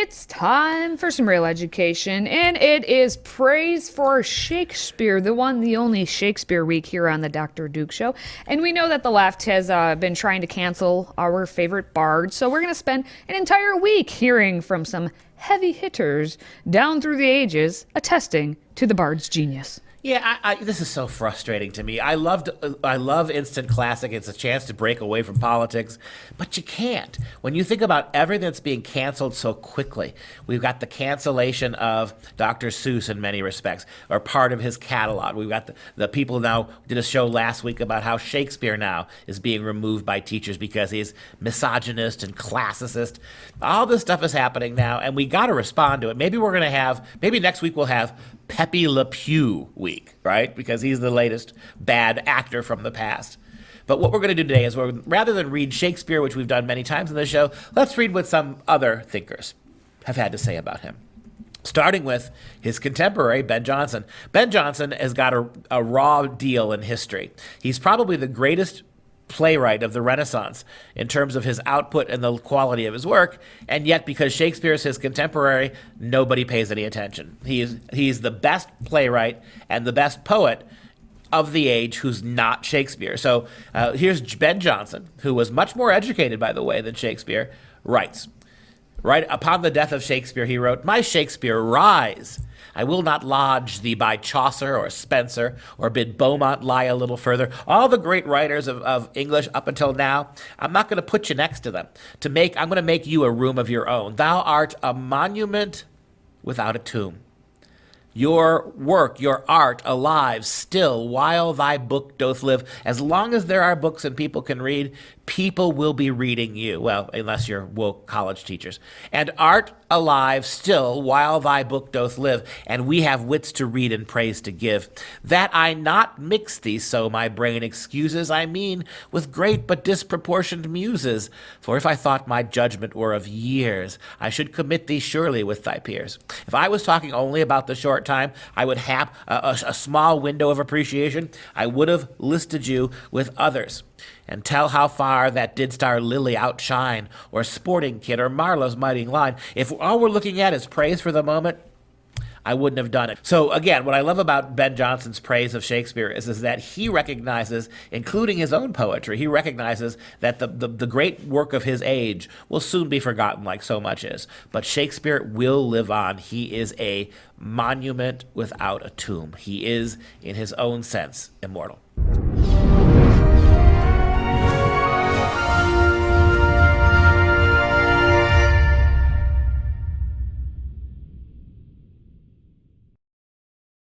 It's time for some real education, and it is praise for Shakespeare, the one, the only Shakespeare week here on the Dr. Duke Show. And we know that the left has been trying to cancel our favorite bard, so we're going to spend an entire week hearing from some heavy hitters down through the ages, attesting to the bard's genius. Yeah, this is so frustrating to me. I love instant classic. It's a chance to break away from politics, but you can't. When you think about everything that's being canceled so quickly, we've got the cancellation of Dr. Seuss in many respects, or part of his catalog. We've got the people now did a show last week about how Shakespeare now is being removed by teachers because he's misogynist and classicist. All this stuff is happening now, and we got to respond to it. Maybe next week we'll have Pepe Le Pew week, right? Because he's the latest bad actor from the past. But what we're going to do today is rather than read Shakespeare, which we've done many times in the show, let's read what some other thinkers have had to say about him. Starting with his contemporary, Ben Jonson. Ben Jonson has got a raw deal in history. He's probably the greatest playwright of the Renaissance in terms of his output and the quality of his work, and yet because Shakespeare is his contemporary, nobody pays any attention. He's the best playwright and the best poet of the age who's not Shakespeare. So here's Ben Jonson, who was much more educated, by the way, than Shakespeare, writes. Right upon the death of Shakespeare, he wrote, "My Shakespeare, rise! I will not lodge thee by Chaucer or Spenser, or bid Beaumont lie a little further." All the great writers of English up until now, I'm not going to put you next to them. I'm going to make you a room of your own. Thou art a monument without a tomb. Your work, your art, alive still while thy book doth live. As long as there are books and people can read, people will be reading you. Well, unless you're woke college teachers. And art alive still while thy book doth live, and we have wits to read and praise to give. That I not mix thee so my brain excuses, I mean with great but disproportioned muses. For if I thought my judgment were of years, I should commit thee surely with thy peers. If I was talking only about the short time, I would have a small window of appreciation. I would have listed you with others, and tell how far that didst our Lily outshine, or Sporting Kid, or Marlowe's mighty line. If all we're looking at is praise for the moment, I wouldn't have done it. So again, what I love about Ben Jonson's praise of Shakespeare is that he recognizes, including his own poetry, he recognizes that the great work of his age will soon be forgotten like so much is. But Shakespeare will live on. He is a monument without a tomb. He is, in his own sense, immortal.